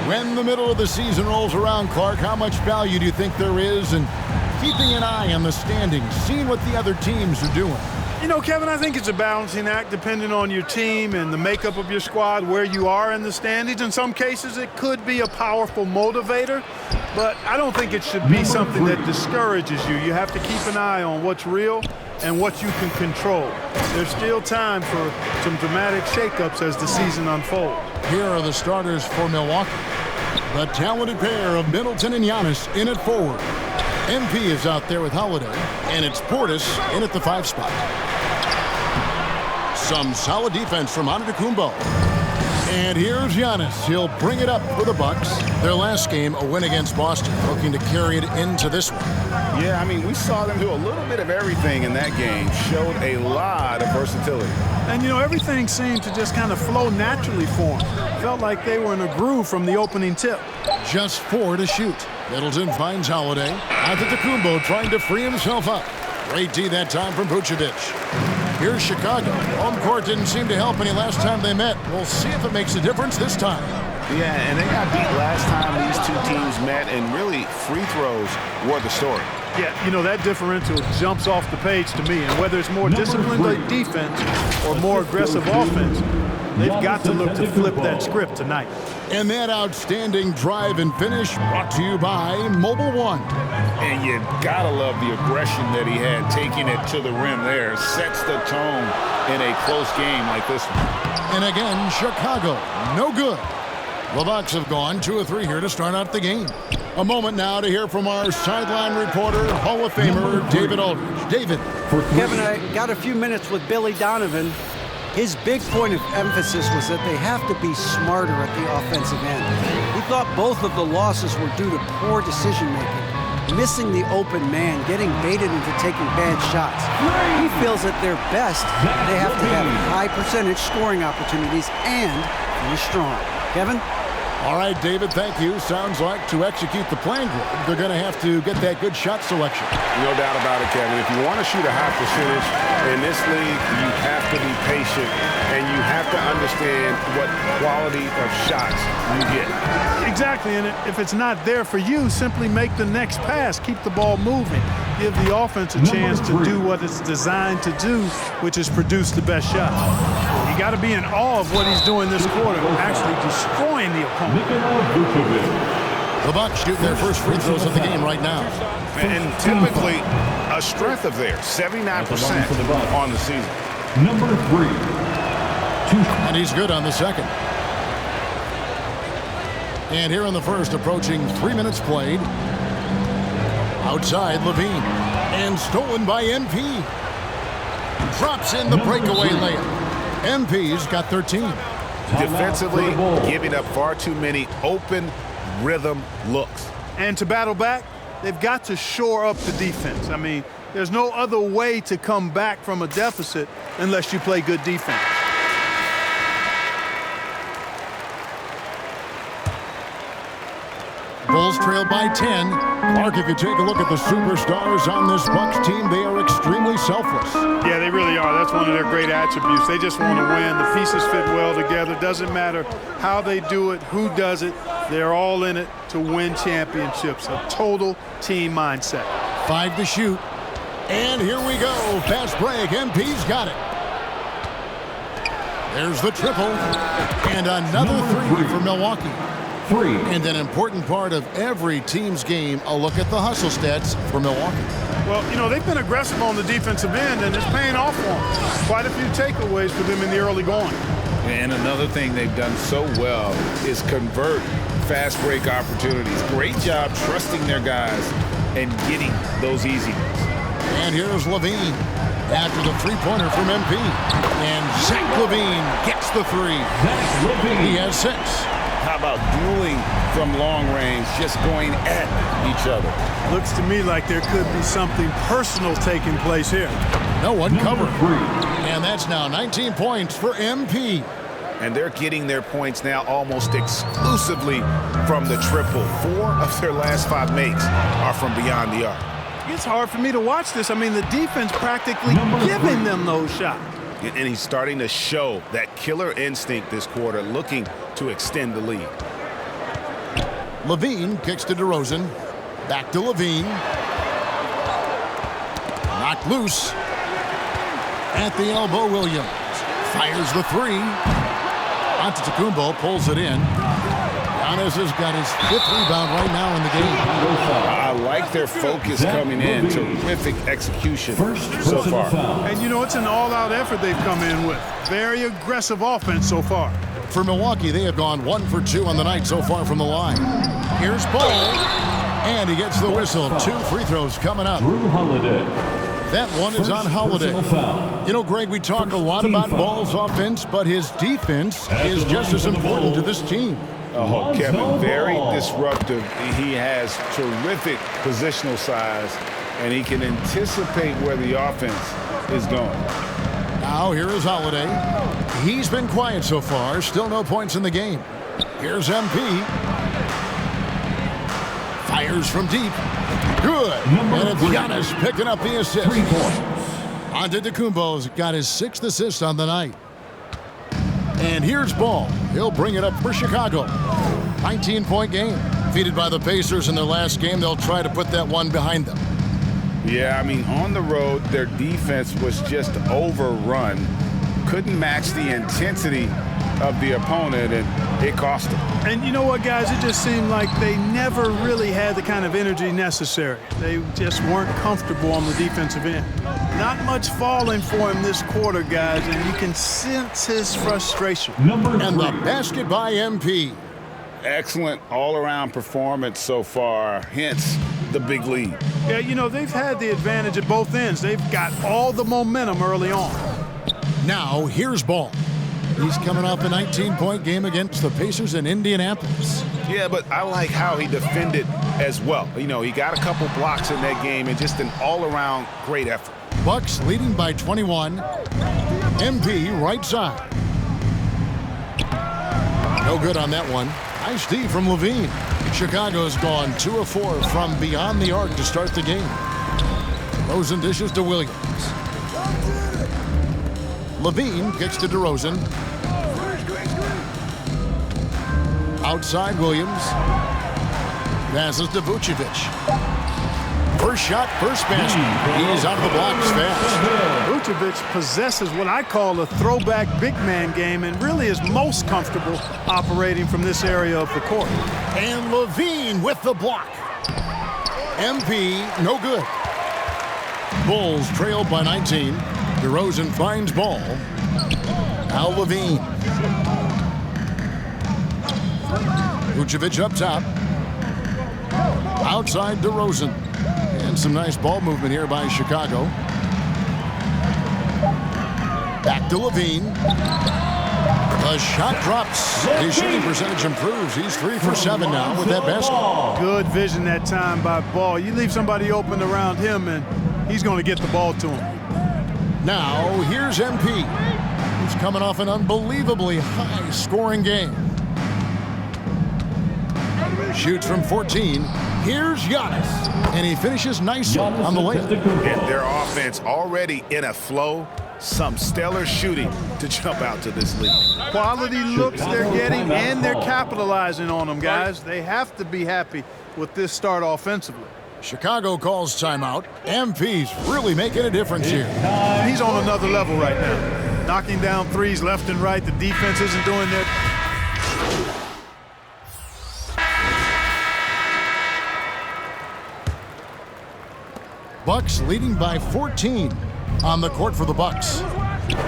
When the middle of the season rolls around, Clark, how much value do you think there is in keeping an eye on the standings, seeing what the other teams are doing? You know, Kevin, I think it's a balancing act depending on your team and the makeup of your squad, where you are in the standings. In some cases, it could be a powerful motivator, but I don't think it should be something that discourages you. You have to keep an eye on what's real and what you can control. There's still time for some dramatic shakeups as the season unfolds. Here are the starters for Milwaukee. The talented pair of Middleton and Giannis in at forward. MP is out there with Holiday, and it's Portis in at the 5 spot. Some solid defense from Antetokounmpo. And here's Giannis. He'll bring it up for the Bucks. Their last game, a win against Boston, looking to carry it into this one. Yeah, I mean, we saw them do a little bit of everything in that game. Showed a lot of versatility. And, you know, everything seemed to just kind of flow naturally for them. Felt like they were in a groove from the opening tip. Just 4 to shoot. Middleton finds Holiday. Antetokounmpo trying to free himself up. Great D that time from Vucevic. Here's Chicago. Home court didn't seem to help any last time they met. We'll see if it makes a difference this time. Yeah, and they got beat last time these two teams met, and really free throws were the story. Yeah, you know, that differential jumps off the page to me. And whether it's more disciplined defense or more aggressive offense, they've got to look to flip that script tonight. And that outstanding drive and finish brought to you by Mobile One. And you gotta love the aggression that he had, taking it to the rim there. Sets the tone in a close game like this one. And again, Chicago, no good. The Bucks have gone 2 of 3 here to start out the game. A moment now to hear from our sideline reporter, Hall of Famer David Aldridge. David. Kevin, I got a few minutes with Billy Donovan. His big point of emphasis was that they have to be smarter at the offensive end. He thought both of the losses were due to poor decision-making, missing the open man, getting baited into taking bad shots. He feels at their best, they have to have high-percentage scoring opportunities and finish strong. Kevin? All right, David, thank you. Sounds like to execute the plan, they're going to have to get that good shot selection. No doubt about it, Kevin. If you want to shoot a high percentage in this league, you have to be patient, and you have to understand what quality of shots you get. Exactly, and if it's not there for you, simply make the next pass. Keep the ball moving. Give the offense a chance to do what it's designed to do, which is produce the best shot. You got to be in awe of what he's doing this quarter, actually destroying the opponent. The Bucks shooting their first free throws of the game right now. And typically a strength of theirs, 79% on the season. Number 3. And he's good on the second. And here in the first, approaching 3 minutes played. Outside, Levine. And stolen by MP. Drops in the breakaway layup. MP's got 13. Defensively, giving up far too many open rhythm looks. And to battle back, they've got to shore up the defense. I mean, there's no other way to come back from a deficit unless you play good defense. Bulls trail by 10. Clark, if you take a look at the superstars on this Bucks team, they are extremely selfless. Yeah, they really are. That's one of their great attributes. They just want to win. The pieces fit well together. Doesn't matter how they do it, who does it. They're all in it to win championships. A total team mindset. 5 to shoot. And here we go. Fast break. MP's got it. There's the triple. And another 3 for Milwaukee. And an important part of every team's game, a look at the hustle stats for Milwaukee. Well, you know, they've been aggressive on the defensive end, and it's paying off for them. Quite a few takeaways for them in the early going. And another thing they've done so well is convert fast break opportunities. Great job trusting their guys and getting those easy ones. And here's Levine after the three-pointer from MP. And Zach Levine gets the 3. He has 6. How about dueling from long range, just going at each other? Looks to me like there could be something personal taking place here. No one covered. And that's now 19 points for MP. And they're getting their points now almost exclusively from the triple. 4 of their last 5 makes are from beyond the arc. It's hard for me to watch this. I mean, the defense practically giving them those shots. And he's starting to show that killer instinct this quarter, looking to extend the lead. Levine kicks to DeRozan. Back to Levine. Knocked loose. At the elbow, Williams fires the three. Antetokounmpo pulls it in. Giannis has got his 5th rebound right now in the game. I like their focus coming in. Terrific execution so far. And, you know, it's an all-out effort they've come in with. Very aggressive offense so far. For Milwaukee, they have gone 1 for 2 on the night so far from the line. Here's Ball. And he gets the whistle. 2 free throws coming up. That one is on Holiday. You know, Greg, we talk a lot about Ball's offense, but his defense is just as important to this team. Oh, Kevin, very disruptive. He has terrific positional size, and he can anticipate where the offense is going. Now, here is Holiday. He's been quiet so far. Still no points in the game. Here's MP. Fires from deep. Good. And it's Giannis picking up the assist. Antetokounmpo's got his 6th assist on the night. And here's Ball. He'll bring it up for Chicago. 19-point game. Defeated by the Pacers in their last game, they'll try to put that one behind them. Yeah, I mean, on the road, their defense was just overrun. Couldn't match the intensity of the opponent, and it cost them. And you know what, guys? It just seemed like they never really had the kind of energy necessary. They just weren't comfortable on the defensive end. Not much falling for him this quarter, guys, and you can sense his frustration. And the basket by MP. Excellent all-around performance so far, hence the big lead. Yeah, you know, they've had the advantage at both ends. They've got all the momentum early on. Now, here's Ball. He's coming off a 19-point game against the Pacers in Indianapolis. Yeah, but I like how he defended as well. You know, he got a couple blocks in that game and just an all-around great effort. Bucks leading by 21. MP right side. No good on that one. Nice D from Levine. Chicago's gone 2 of 4 from beyond the arc to start the game. Rosen dishes to Williams. Levine kicks to DeRozan. Outside Williams. Passes to Vucevic. First shot, first basket. He's out of the blocks fast. Vucevic possesses what I call a throwback big man game and really is most comfortable operating from this area of the court. And Levine with the block. MP, no good. Bulls trailed by 19. DeRozan finds Ball. Now Levine. Vucevic up top. Outside DeRozan. And some nice ball movement here by Chicago. Back to Levine. The shot drops. His shooting percentage improves. He's 3 for 7 now with that basket. Good vision that time by Ball. You leave somebody open around him and he's going to get the ball to him. Now, here's MP. He's coming off an unbelievably high-scoring game. Shoots from 14. Here's Giannis. And he finishes nicely on the layup. And their offense already in a flow. Some stellar shooting to jump out to this league. Quality looks they're getting, and they're capitalizing on them, guys. They have to be happy with this start offensively. Chicago calls timeout. MP's really making a difference here. He's on another level right now. Knocking down threes left and right. The defense isn't doing their... Bucks leading by 14 on the court for the Bucks.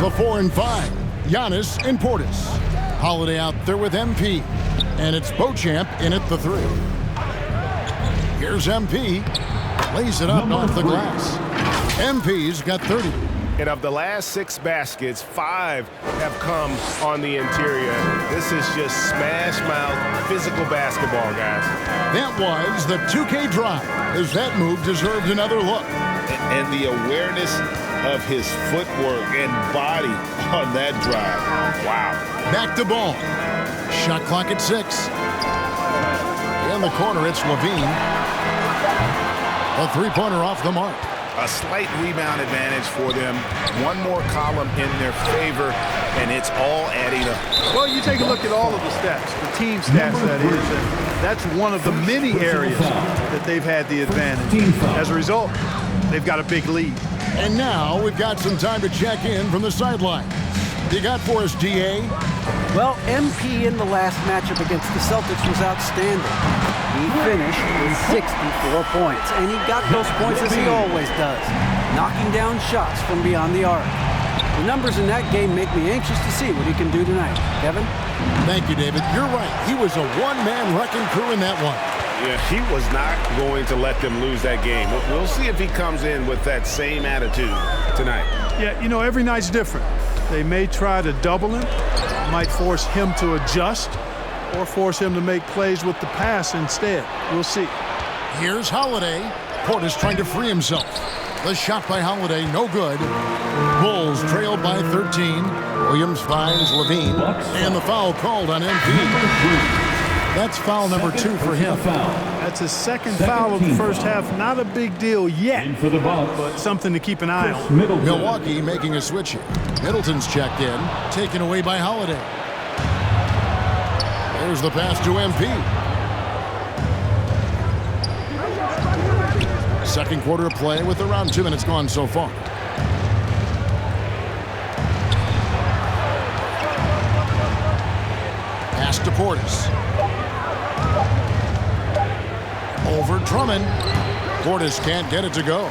The 4 and 5, Giannis and Portis. Holiday out there with MP, and it's Beauchamp in at the 3. Here's MP, lays it up off the glass. MP's got 30. And of the last 6 baskets, 5 have come on the interior. This is just smash mouth physical basketball, guys. That was the 2K drive, as that move deserved another look. And the awareness of his footwork and body on that drive. Wow. Back to Ball. Shot clock at 6. In the corner, it's Levine. A three-pointer off the mark. A slight rebound advantage for them. One more column in their favor, and it's all adding up. Well, you take a look at all of the stats, the team stats that is, and that's one of the many areas that they've had the advantage. As a result, they've got a big lead. And now we've got some time to check in from the sideline. You got for us, DA? Well, MP in the last matchup against the Celtics was outstanding. He finished with 64 points, and he got those points as he always does, knocking down shots from beyond the arc. The numbers in that game make me anxious to see what he can do tonight. Kevin? Thank you, David. You're right. He was a one-man wrecking crew in that one. Yeah, he was not going to let them lose that game. We'll see if he comes in with that same attitude tonight. Yeah, you know, every night's different. They may try to double him, might force him to adjust, or force him to make plays with the pass instead. We'll see. Here's Holiday. Portis trying to free himself. The shot by Holiday, no good. Bulls trailed by 13. Williams finds Levine, and the foul called on MP. That's foul number 2 for him. That's his second foul of the first half. Not a big deal yet, but something to keep an eye on. Milwaukee making a switch here. Middleton's checked in, taken away by Holiday. There's the pass to MP. Second quarter of play with around 2 minutes gone so far. Pass to Portis. Over Drummond. Portis can't get it to go.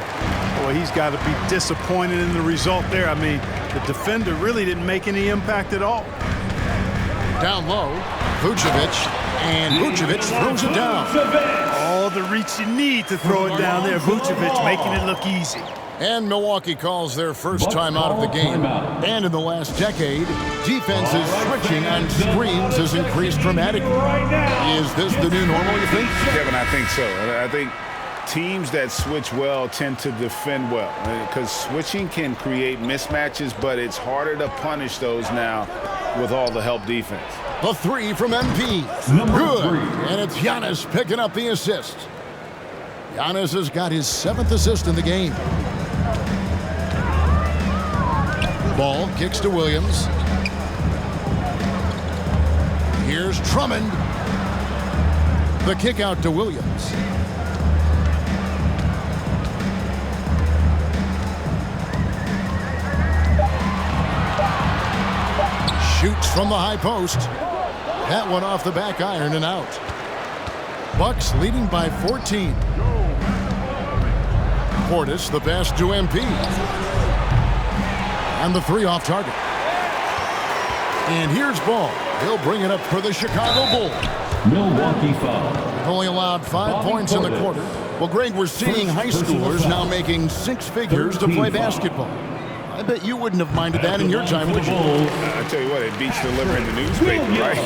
Boy, he's got to be disappointed in the result there. I mean, the defender really didn't make any impact at all. Down low, Vucevic, and Vucevic throws it down. All the reach you need to throw it down there. Vucevic making it look easy. And Milwaukee calls their first time out of the game. And in the last decade, defenses switching on screens has increased dramatically. Is this the new normal, you think? Kevin, I think so. I think teams that switch well tend to defend well, because switching can create mismatches, but it's harder to punish those now with all the help defense. The 3 from MP. Good. And it's Giannis picking up the assist. Giannis has got his 7th assist in the game. Ball kicks to Williams. Here's Drummond. The kick out to Williams. Shoots from the high post. That one off the back iron and out. Bucks leading by 14. Portis, the pass to MP. And the 3 off target. And here's Ball. He'll bring it up for the Chicago Bulls. Milwaukee foul. Only allowed 5 points in the quarter. Well, Greg, we're seeing high schoolers now making 6 figures to play basketball. I bet you wouldn't have minded that in your time, would you? I tell you what, it beats delivering the newspaper, right?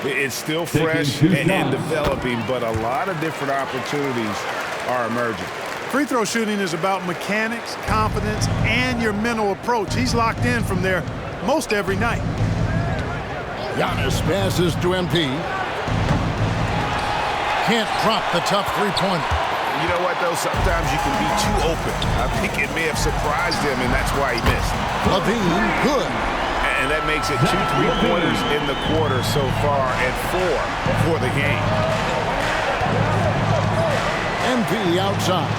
It's still fresh and developing, but a lot of different opportunities are emerging. Free throw shooting is about mechanics, confidence, and your mental approach. He's locked in from there most every night. Giannis passes to MP. Can't drop the tough three-pointer. You know what, though? Sometimes you can be too open. I think it may have surprised him, and that's why he missed. Levine, good. And that makes it 2 3-pointers in the quarter so far and 4 for the game. MP outside.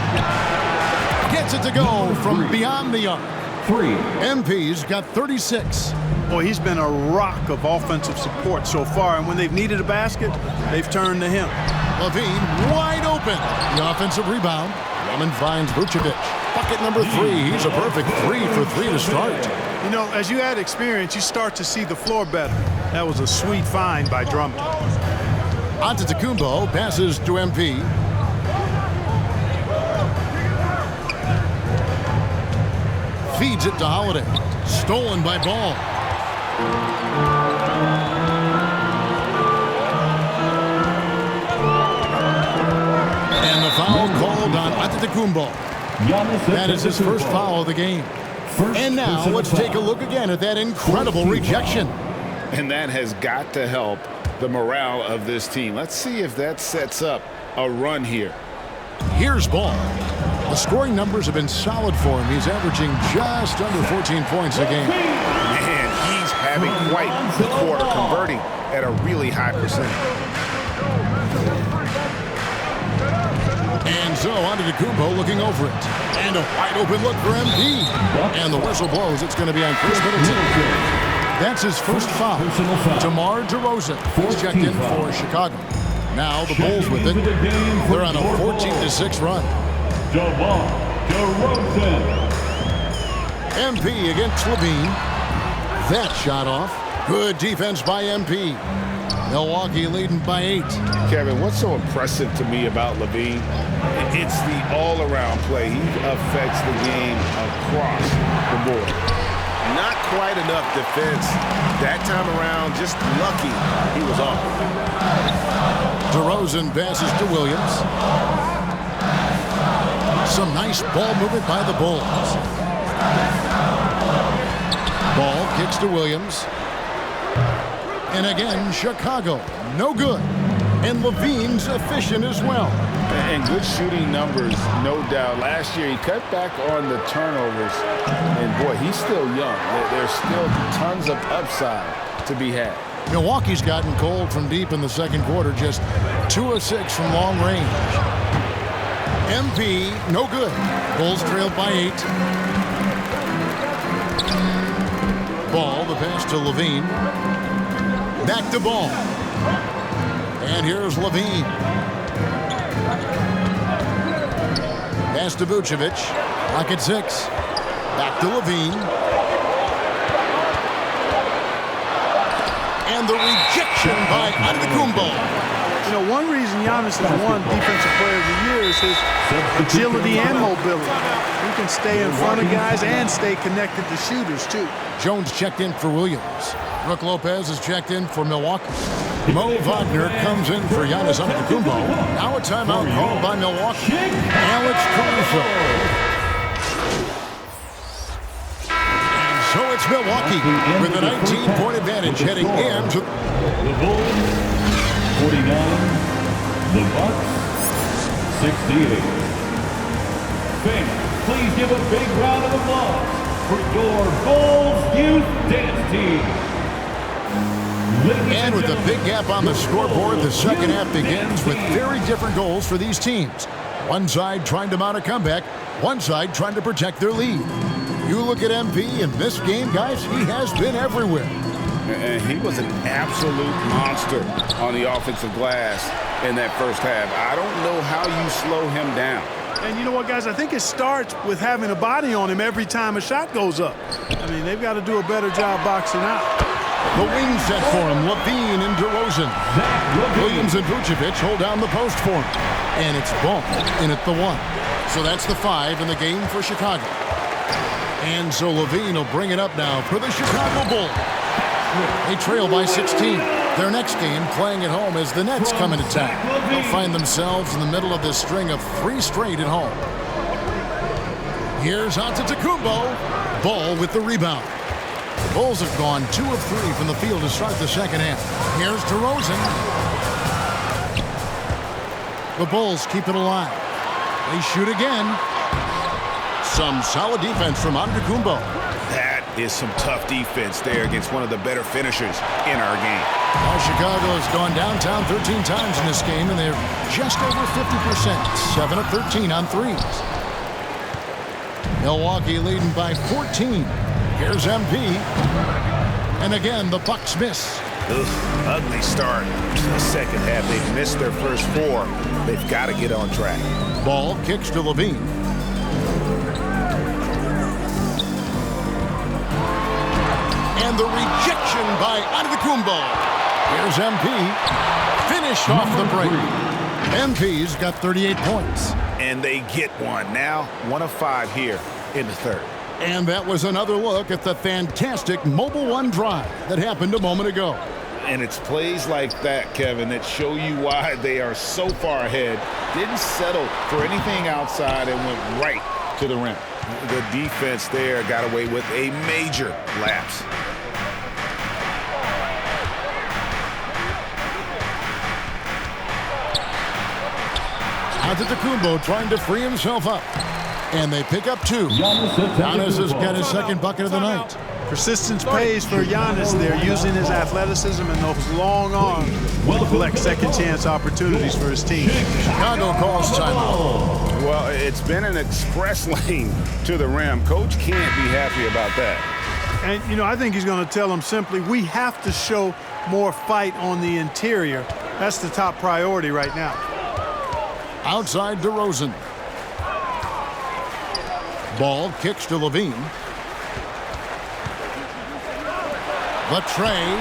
Gets it to go from beyond the arc. 3. MP's got 36. Boy, he's been a rock of offensive support so far, and when they've needed a basket, they've turned to him. Levine wide open. The offensive rebound. Drummond finds Vucevic. Bucket number 3. He's a perfect 3 for 3 to start. You know, as you add experience, you start to see the floor better. That was a sweet find by Drummond. Antetokounmpo passes to MP. Feeds it to Holiday. Stolen by Ball. And the foul called on Antetokounmpo. That is his first foul of the game. And now let's take a look again at that incredible rejection. And that has got to help the morale of this team. Let's see if that sets up a run here. Here's Ball. The scoring numbers have been solid for him. He's averaging just under 14 points a game. Man, he's having quite the quarter, converting at a really high percentage. And so Antetokounmpo looking over it. And a wide open look for MP. And the whistle blows. It's going to be on Chris Middleton. That's his first foul. DeMar DeRozan is checked in for Chicago. Now the Bulls with it. They're on a 14-6 run. DeMar DeRozan. MP against Levine. That shot off. Good defense by MP. Milwaukee leading by 8. Kevin, what's so impressive to me about Levine? It's the all-around play. He affects the game across the board. Not quite enough defense. That time around, just lucky he was off. DeRozan passes to Williams. Some nice ball movement by the Bulls. Ball kicks to Williams. And again, Chicago, no good. And Levine's efficient as well. And good shooting numbers, no doubt. Last year, he cut back on the turnovers. And, boy, he's still young. There's still tons of upside to be had. Milwaukee's gotten cold from deep in the second quarter, just 2 of 6 from long range. MP, no good. Bulls trailed by 8. Ball, the pass to Levine. Back to Ball. And here's Levine. Pass to Vucevic. Lock at 6. Back to Levine. And the rejection by Antetokounmpo. You know, one reason Giannis has won Defensive Player of the Year is his agility and mobility. He can stay in front of guys and stay connected to shooters, too. Jones checked in for Williams. Brook Lopez is checked in for Milwaukee. Mo Wagner comes in for Giannis Antetokounmpo. Now a timeout called by Milwaukee. Alex Caruso. And so it's Milwaukee with a 19-point advantage heading into The Bulls, 49. The Bucks, 68. Fans, please give a big round of applause for your Bulls Youth Dance Team. And with a big gap on the scoreboard, the second half begins with very different goals for these teams. One side trying to mount a comeback, one side trying to protect their lead. You look at MP in this game, guys, he has been everywhere. And he was an absolute monster on the offensive glass in that first half. I don't know how you slow him down. And you know what, guys? I think it starts with having a body on him every time a shot goes up. I mean, they've got to do a better job boxing out. The wing set for him, Levine and DeRozan. Williams and Vucevic hold down the post for him. And it's Ball in at the 1. So that's the 5 in the game for Chicago. And so Levine will bring it up now for the Chicago Bulls. They trail by 16. Their next game playing at home as the Nets come into town. They'll find themselves in the middle of this string of 3 straight at home. Here's Antetokounmpo. Ball with the rebound. The Bulls have gone 2 of 3 from the field to start the second half. Here's DeRozan. The Bulls keep it alive. They shoot again. Some solid defense from Antetokounmpo. That is some tough defense there against one of the better finishers in our game. Now Chicago has gone downtown 13 times in this game, and they're just over 50%. 7 of 13 on threes. Milwaukee leading by 14. Here's MP. And again, the Bucks miss. Ugly start to the second half. They've missed their first 4. They've got to get on track. Ball kicks to Levine. And the rejection by Antetokounmpo. Here's MP. Finish off the break. MP's got 38 points. And they get one. Now 1 of 5 here in the third. And that was another look at the fantastic Mobile One drive that happened a moment ago. And it's plays like that, Kevin, that show you why they are so far ahead. Didn't settle for anything outside and went right to the rim. The defense there got away with a major lapse. Antetokounmpo trying to free himself up. And they pick up 2. Giannis has got his second bucket of the night. Persistence pays for Giannis there, using his athleticism and those long arms to collect second chance opportunities for his team. Chicago calls timeout. Well, it's been an express lane to the rim. Coach can't be happy about that. And, you know, I think he's going to tell them simply, we have to show more fight on the interior. That's the top priority right now. Outside DeRozan. Ball kicks to Levine. Latrey.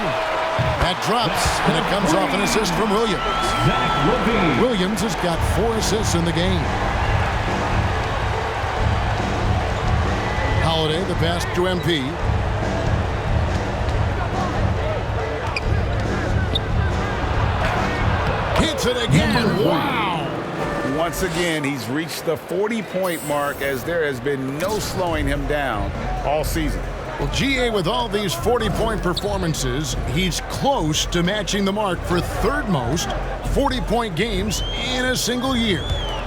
That drops, and it comes off an assist from Williams. Williams has got 4 assists in the game. Holiday, the pass to MP. Hits it again. Wow. Once again, he's reached the 40-point mark as there has been no slowing him down all season. Well, GA, with all these 40-point performances, he's close to matching the mark for third most 40-point games in a single year.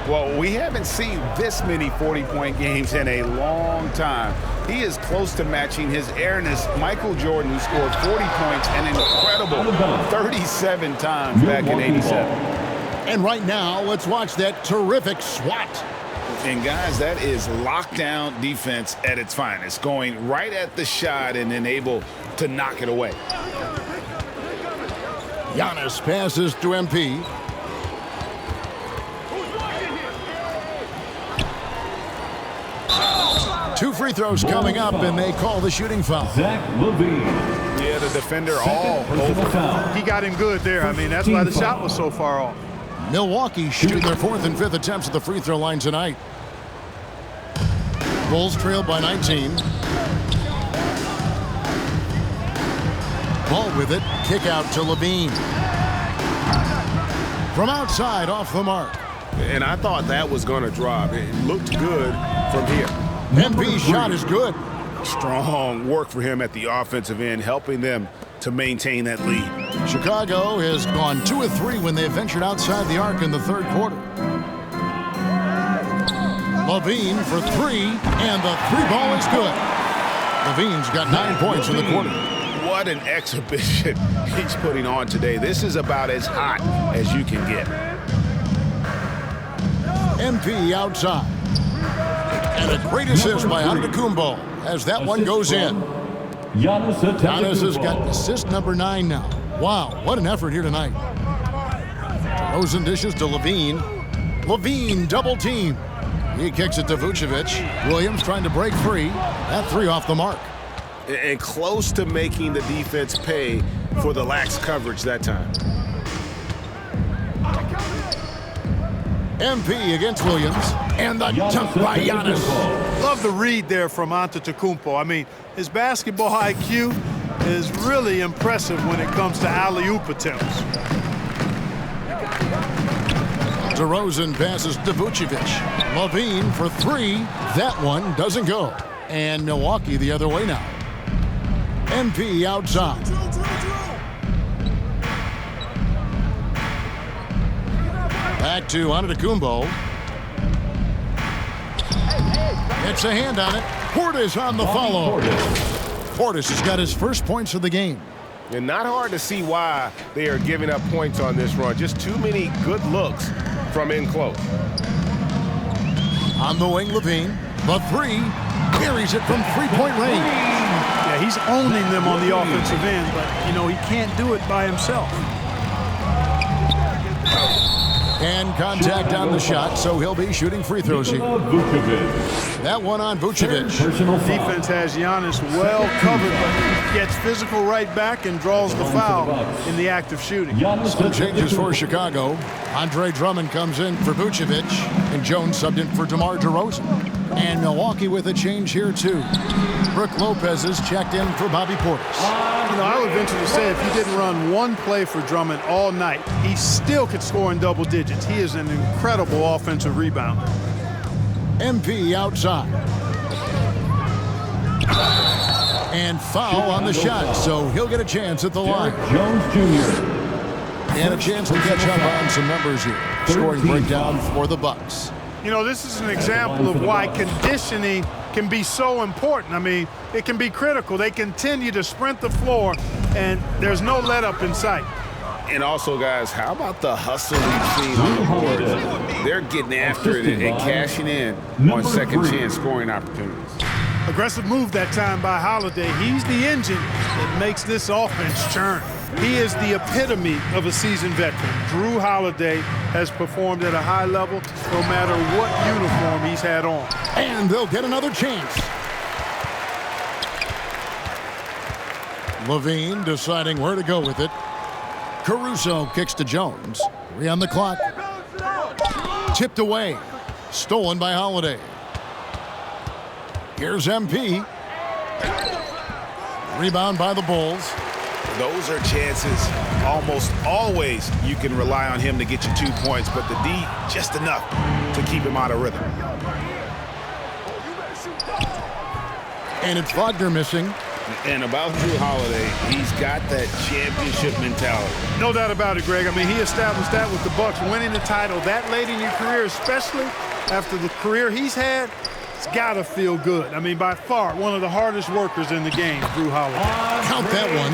Well, we haven't seen this many 40-point games in a long time. He is close to matching his airness, Michael Jordan, who scored 40 points an incredible 37 times back in '87. And right now, let's watch that terrific swat. And guys, that is lockdown defense at its finest, going right at the shot and then able to knock it away. Giannis passes to MP. Two free throws coming up, and they call the shooting foul. Zach LaVine. Yeah, the defender all over. He got him good there. I mean, that's why the shot was so far off. Milwaukee shooting their 4th and 5th attempts at the free throw line tonight. Bulls trail by 19. Ball with it. Kick out to Levine. From outside, off the mark. And I thought that was going to drop. It looked good from here. MP's shot is good. Strong work for him at the offensive end, helping them to maintain that lead. Chicago has gone 2 of 3 when they ventured outside the arc in the third quarter. Levine for 3, and the 3-ball is good. Levine's got 9 points in the quarter. What an exhibition he's putting on today. This is about as hot as you can get. MP outside. And a great assist by Antetokounmpo as that one goes in. Giannis has got assist number 9 now. Wow, what an effort here tonight. DeRozan dishes to Levine. Levine double team. He kicks it to Vucevic. Williams trying to break free. That 3 off the mark. And close to making the defense pay for the lax coverage that time. MP against Williams. And the jump by Giannis. Love the read there from Antetokounmpo. I mean, his basketball IQ is really impressive when it comes to alley-oop attempts. DeRozan passes to Vucevic. Levine for 3. That one doesn't go. And Milwaukee the other way now. MP outside. Back to Antetokounmpo. It's a hand on it. Portis on the follow. Portis has got his first points of the game. And not hard to see why they are giving up points on this run. Just too many good looks from in close. On the wing, Levine. The 3. Carries it from 3-point range. Yeah, he's owning them on the offensive end, but, you know, he can't do it by himself. And contact on the shot, so he'll be shooting free throws here. That one on Vucevic. Defense has Giannis well covered, but gets physical right back and draws the foul in the act of shooting. Some changes for Chicago. Andre Drummond comes in for Vucevic, and Jones subbed in for DeMar DeRozan. And Milwaukee with a change here, too. Brook Lopez is checked in for Bobby Portis. You know, I would venture to say if you didn't run one play for Drummond all night, he still could score in double digits. He is an incredible offensive rebounder. MP outside. And foul on the shot, so he'll get a chance at the line. Jones Jr. And a chance to catch up on some numbers here. Scoring breakdown for the Bucks. You know, this is an example of why conditioning can be so important. I mean, it can be critical. They continue to sprint the floor, and there's no let-up in sight. And also, guys, how about the hustle we've seen on the boards? They're getting after it and cashing in on second-chance scoring opportunities. Aggressive move that time by Holiday. He's the engine that makes this offense churn. He is the epitome of a seasoned veteran. Jrue Holiday has performed at a high level no matter what uniform he's had on. And they'll get another chance. Levine deciding where to go with it. Caruso kicks to Jones. 3 on the clock. Tipped away. Stolen by Holiday. Here's MP. Rebound by the Bulls. Those are chances almost always you can rely on him to get you 2 points, but the D just enough to keep him out of rhythm. And it's Wagner missing. And about Jrue Holiday, he's got that championship mentality. No doubt about it, Greg. I mean, he established that with the Bucks, winning the title that late in your career, especially after the career he's had. It's got to feel good. I mean, by far, one of the hardest workers in the game, Jrue Holiday. Count that one.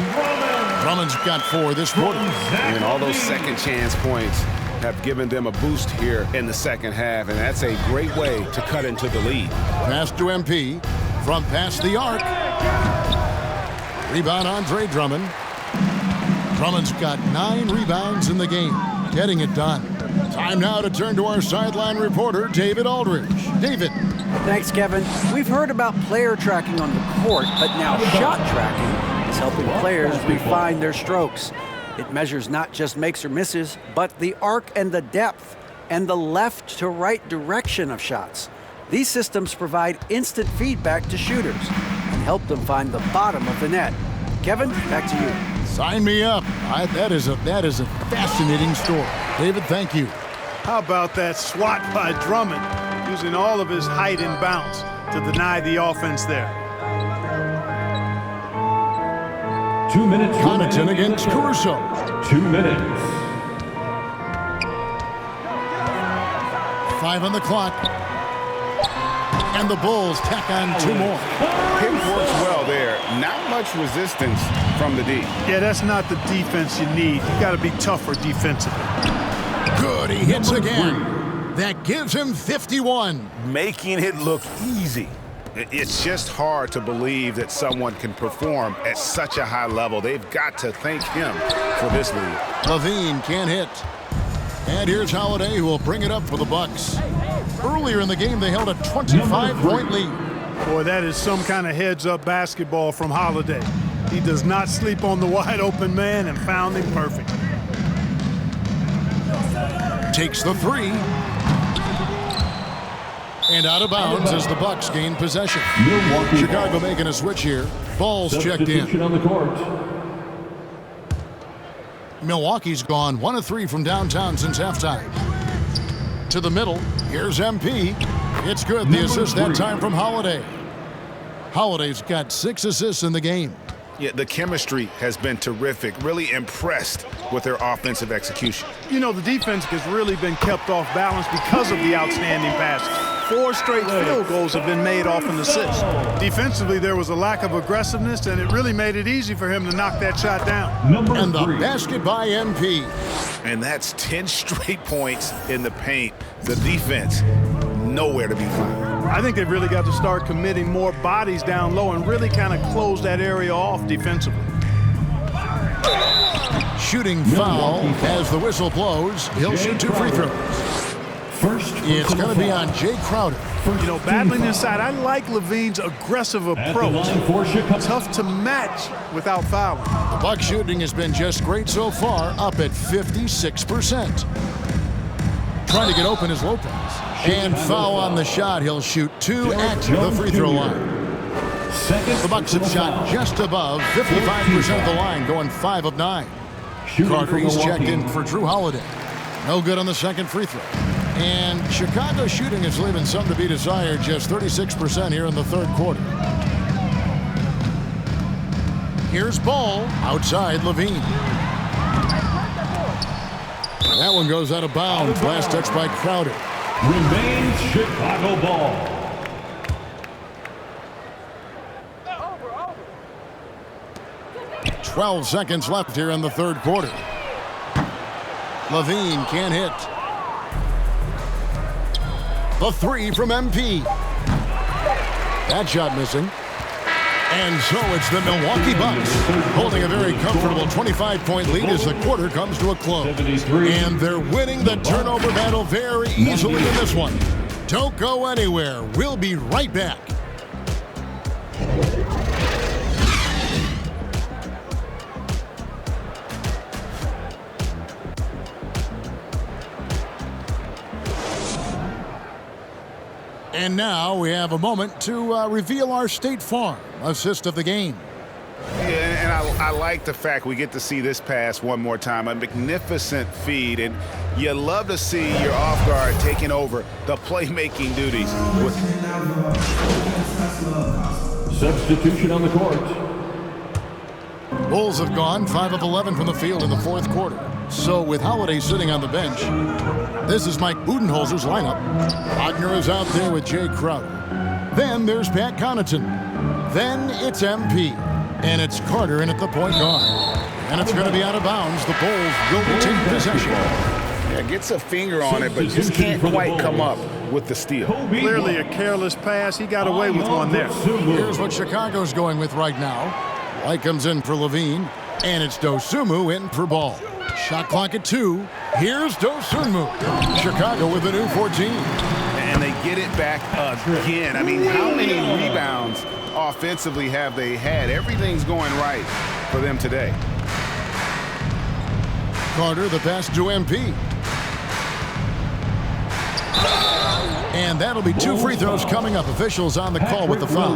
Drummond's got 4 this quarter. And all those second chance points have given them a boost here in the second half, and that's a great way to cut into the lead. Pass to MP from past the arc. Rebound Andre Drummond. Drummond's got 9 rebounds in the game, getting it done. Time now to turn to our sideline reporter, David Aldridge. David. Thanks, Kevin. We've heard about player tracking on the court, but now shot tracking is helping players refine their strokes. It measures not just makes or misses, but the arc and the depth and the left to right direction of shots. These systems provide instant feedback to shooters and help them find the bottom of the net. Kevin, back to you. Sign me up. That is a fascinating story. David, thank you. How about that swat by Drummond, using all of his height and bounce to deny the offense there. 2 minutes. Connaughton against Caruso. 2 minutes. 5 on the clock. And the Bulls tack on 2 more. It works well there. Not much resistance from the D. Yeah, that's not the defense you need. You got to be tougher defensively. Good, he hits again. That gives him 51. Making it look easy. It's just hard to believe that someone can perform at such a high level. They've got to thank him for this lead. Levine can't hit. And here's Holiday, who will bring it up for the Bucks. Earlier in the game, they held a 25-point lead. Boy, that is some kind of heads-up basketball from Holiday. He does not sleep on the wide-open man and found him perfect. Takes the 3. And out of bounds as the Bucks gain possession. Chicago making a switch here. Ball's checked in. On the court. Milwaukee's gone 1 of 3 from downtown since halftime. To the middle, here's MP. It's good, the assist that time from Holiday. Holiday's got 6 assists in the game. Yeah, the chemistry has been terrific. Really impressed with their offensive execution. You know, the defense has really been kept off balance because of the outstanding passes. 4 straight field goals have been made off an assist. Defensively, there was a lack of aggressiveness, and it really made it easy for him to knock that shot down. And the basket by MP. And that's 10 straight points in the paint. The defense, nowhere to be found. I think they've really got to start committing more bodies down low and really kind of close that area off defensively. Shooting foul as the whistle blows. He'll shoot 2 free throws. It's going to be on Jay Crowder. You know, battling inside, I like Levine's aggressive approach. Tough to match without fouling. The Bucks shooting has been just great so far, up at 56%. Trying to get open is Lopez. And foul on the shot. He'll shoot 2 at the free throw line. The Bucks have shot just above 55% of the line, going 5 of 9. Carter's checked in for Jrue Holiday. No good on the second free throw. And Chicago shooting is leaving some to be desired, just 36% here in the third quarter. Here's Ball, outside Levine. That one goes out of bounds. Last touch by Crowder. remains Chicago ball. 12 seconds left here in the third quarter. Levine can't hit. The three from MP. That shot missing. And so it's the Milwaukee Bucks holding a very comfortable 25-point lead as the quarter comes to a close. And they're winning the turnover battle very easily in this one. Don't go anywhere. We'll be right back. And now we have a moment to reveal our State Farm assist of the game. Yeah, and I like the fact we get to see this pass one more time. A magnificent feed, and you love to see your off guard taking over the playmaking duties. Substitution on the court. Bulls have gone 5 of 11 from the field in the fourth quarter. So with Holiday sitting on the bench, this is Mike Budenholzer's lineup. Wagner is out there with Jay Crowder. Then there's Pat Connaughton. Then it's MP. And it's Carter in at the point guard. And it's going to be out of bounds. The Bulls will retain possession. Yeah, gets a finger on it, but just can't quite come up with the steal. Clearly a careless pass. He got away with one there. Here's what Chicago's going with right now. White comes in for Levine. And it's Dosunmu in for Ball. Shot clock at 2. Here's Dosunmu. Chicago with a new 14. And they get it back again. I mean, how many rebounds offensively have they had? Everything's going right for them today. Carter, the pass to MP. And that'll be 2 free throws coming up. Officials on the call with the foul.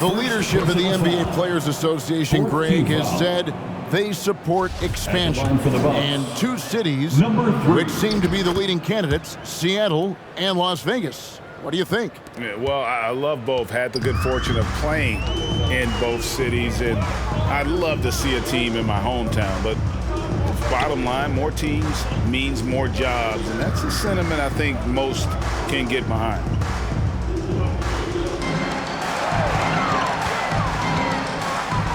The leadership of the NBA Players Association, Greg, has said they support expansion. And 2 cities which seem to be the leading candidates, Seattle and Las Vegas. What do you think? Yeah, well, I love both. Had the good fortune of playing in both cities, and I'd love to see a team in my hometown. But bottom line, more teams means more jobs, and that's the sentiment I think most can get behind.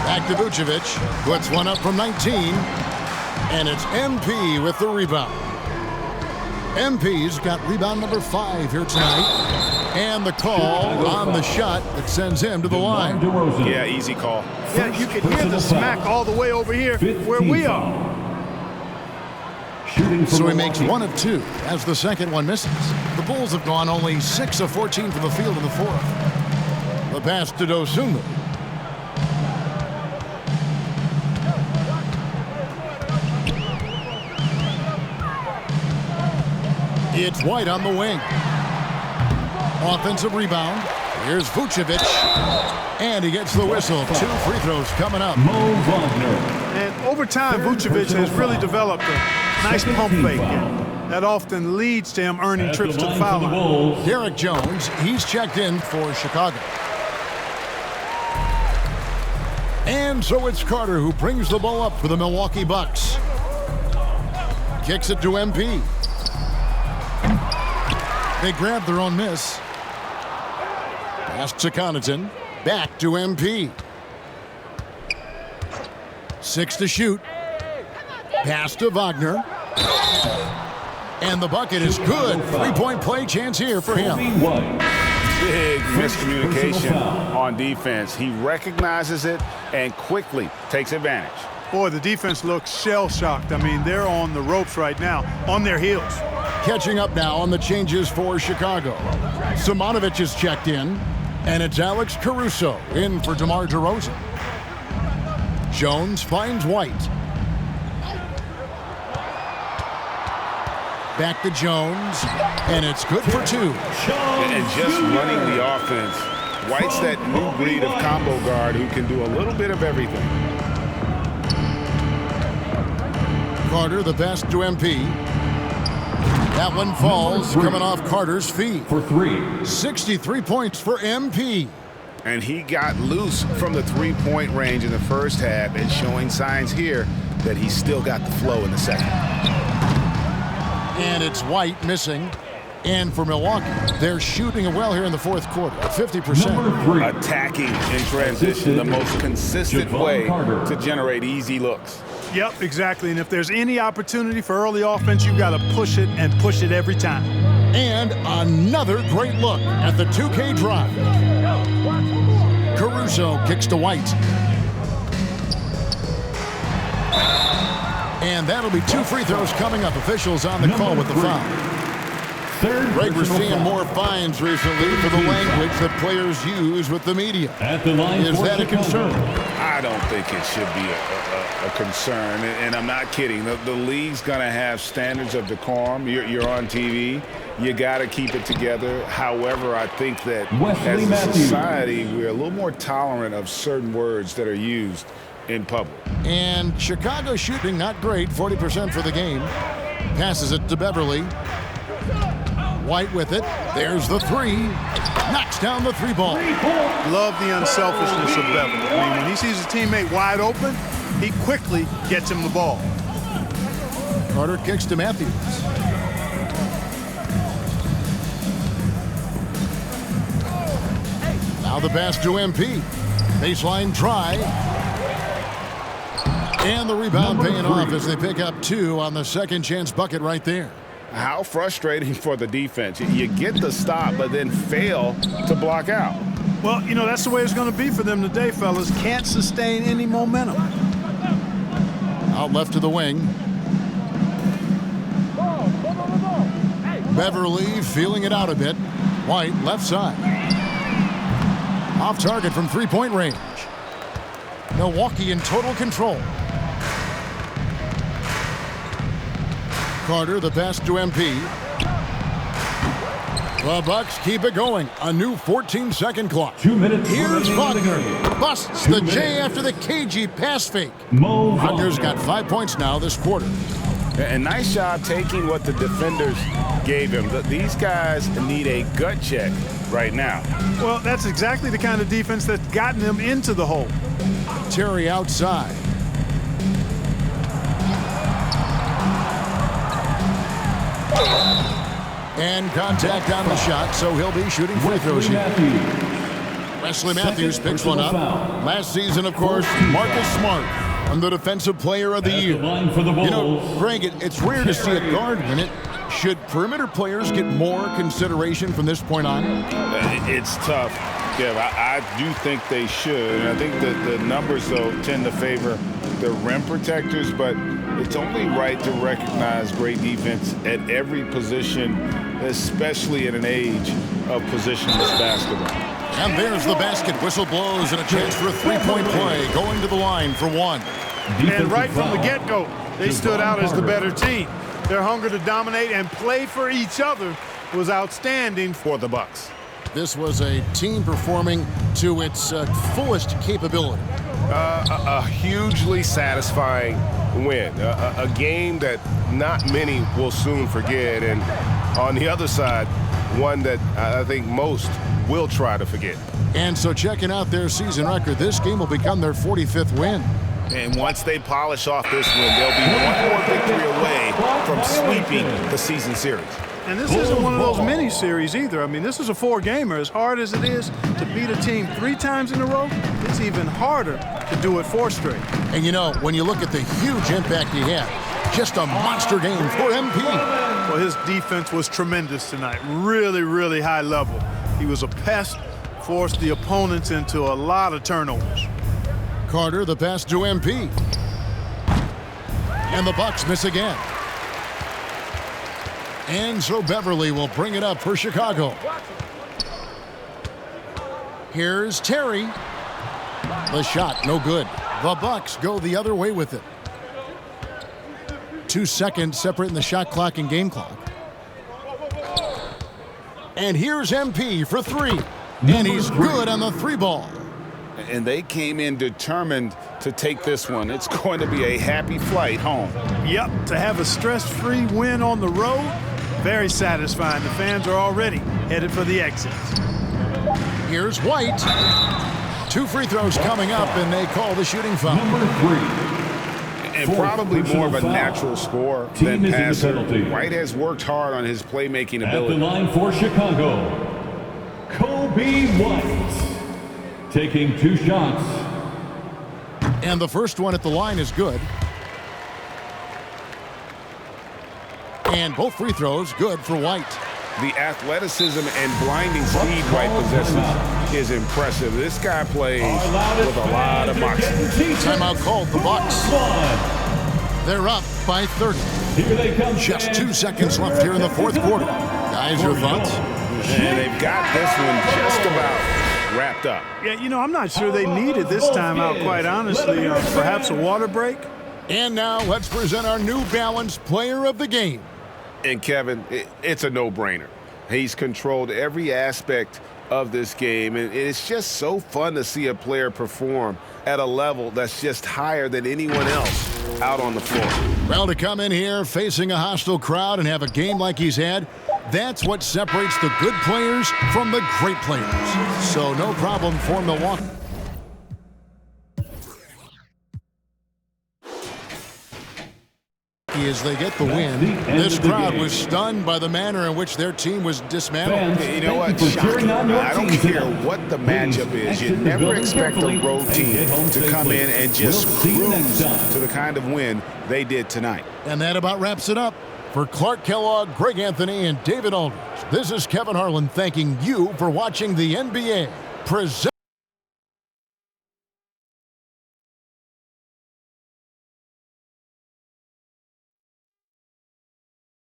Back to Vucevic, puts one up from 19, and it's MP with the rebound. MP's got rebound number 5 here tonight, and the call on the shot that sends him to the line. Yeah, easy call. Yeah, you can hear the smack all the way over here where we are. So he makes 1 of 2 as the second one misses. The Bulls have gone only 6 of 14 from the field in the fourth. The pass to Dosunmu. It's White on the wing. Offensive rebound. Here's Vucevic. And he gets the whistle. 2 free throws coming up. And over time, Vucevic has really developed a nice pump fake. That often leads to him earning trips to the foul line. Derek Jones, he's checked in for Chicago. And so it's Carter who brings the ball up for the Milwaukee Bucks. Kicks it to MP. They grab their own miss. Pass to Connaughton. Back to MP. 6 to shoot. Pass to Wagner. And the bucket is good. 3-point play chance here for him. Big miscommunication on defense. He recognizes it and quickly takes advantage. Boy, the defense looks shell-shocked. I mean, they're on the ropes right now, on their heels. Catching up now on the changes for Chicago. Simonovic is checked in, and it's Alex Caruso in for DeMar DeRozan. Jones finds White. Back to Jones, and it's good for 2. And just running the offense. White's that new breed of combo guard who can do a little bit of everything. Carter, the pass to MP. That one falls, coming off Carter's feet. For 3. 63 points for MP. And he got loose from the 3-point range in the first half and showing signs here that he's still got the flow in the second. And it's White missing. And for Milwaukee, they're shooting it well here in the fourth quarter, 50%. Number 3. Attacking in transition, the most consistent Javon way Carter. to generate easy looks. Yep, exactly. And if there's any opportunity for early offense, you've got to push it and push it every time. And another great look at the 2K drive. Caruso kicks to White. And that'll be 2 free throws coming up. Officials on the call with the foul. Greg, we're seeing more fines recently for the language that players use with the media. At the line Is for that a Chicago. concern? I don't think it should be a concern, and I'm not kidding. The league's going to have standards of decorum. You're on TV. You got to keep it together. However, I think that Wesley as a Matthews. society, we're a little more tolerant of certain words that are used in public. And Chicago shooting not great, 40% for the game. Passes it to Beverly. White with it. There's the 3. Knocks down the 3 ball. Love the unselfishness of Beverly. I mean, when he sees a teammate wide open, he quickly gets him the ball. Carter kicks to Matthews. Now the pass to MP. Baseline try. And the rebound paying off as they pick up 2 on the second chance bucket right there. How frustrating for the defense. You get the stop, but then fail to block out. Well, you know, that's the way it's going to be for them today, fellas. Can't sustain any momentum. Out left to the wing. Beverly feeling it out a bit. White left side. Off target from 3-point range. Milwaukee in total control. Carter, the pass to MP. The Bucks keep it going. A new 14-second clock. 2 minutes. Here's remaining in the Wagner. game. Busts 2 the minutes. J after the KG pass fake. Mo Wagner's Wagner. got 5 points now this quarter. And nice job taking what the defenders gave him. These guys need a gut check right now. Well, that's exactly the kind of defense that's gotten them into the hole. Terry outside. And contact on the shot, so he'll be shooting free throws Wesley here. Matthews. Wesley Matthews Second picks one up. personal foul. Last season, of course, Marcus Smart won the Defensive Player of the At the Year. line for the You know, Bulls. Greg, it's rare to see a guard win it. Should perimeter players get more consideration from this point on? It's tough, Kev. I do think they should. And I think that the numbers, though, tend to favor the rim protectors, but it's only right to recognize great defense at every position, especially in an age of positionless basketball. And there's the basket. Whistle blows and a chance for a three-point play. Going to the line for 1. And right from the get-go, they stood out as the better team. Their hunger to dominate and play for each other was outstanding for the Bucks. This was a team performing to its fullest capability. A hugely satisfying win. A game that not many will soon forget. And on the other side, one that I think most will try to forget. And so checking out their season record, this game will become their 45th win. And once they polish off this win, they'll be one more victory away from sweeping the season series. And this isn't one of those mini-series either. I mean, this is a 4-gamer. As hard as it is to beat a team 3 times in a row, it's even harder to do it 4 straight. And you know, when you look at the huge impact he had, just a monster game for MP. Well, his defense was tremendous tonight. Really, really high level. He was a pest, forced the opponents into a lot of turnovers. Carter, the pass to MP. And the Bucks miss again. And so Beverly will bring it up for Chicago. Here's Terry. The shot, no good. The Bucks go the other way with it. 2 seconds separating the shot clock and game clock. And here's MP for 3. And he's good on the 3 ball. And they came in determined to take this one. It's going to be a happy flight home. Yep, to have a stress-free win on the road, very satisfying. The fans are already headed for the exits. Here's White. 2 free throws coming up, and they call the shooting foul. Number 3. And Fourth probably more of a personal foul. natural scorer Team than is in the passer. penalty. White has worked hard on his playmaking At the ability. line for Chicago, Kobe White. Taking 2 shots. And the first one at the line is good. And both free throws good for White. The athleticism and blinding speed White possesses is impressive. This guy plays with a lot of boxing. Timeout called the Bucks. They're up by 30. Here they come. Just fans. 2 seconds left here in the fourth quarter. Guys, your thoughts? And they've got this one just about wrapped up. Yeah, you know, I'm not sure they needed this timeout, quite honestly. Perhaps a water break? And now let's present our New Balance Player of the Game. And Kevin, it's a no-brainer. He's controlled every aspect of this game, and it's just so fun to see a player perform at a level that's just higher than anyone else out on the floor. Well, to come in here facing a hostile crowd and have a game like he's had, that's what separates the good players from the great players. So no problem for Milwaukee. As they get the win, this crowd was stunned by the manner in which their team was dismantled. You know what? Shocking. I don't care what the matchup is. You never expect a road team to come in and just cruise to the kind of win they did tonight. And that about wraps it up. For Clark Kellogg, Greg Anthony, and David Aldridge, this is Kevin Harlan thanking you for watching the NBA.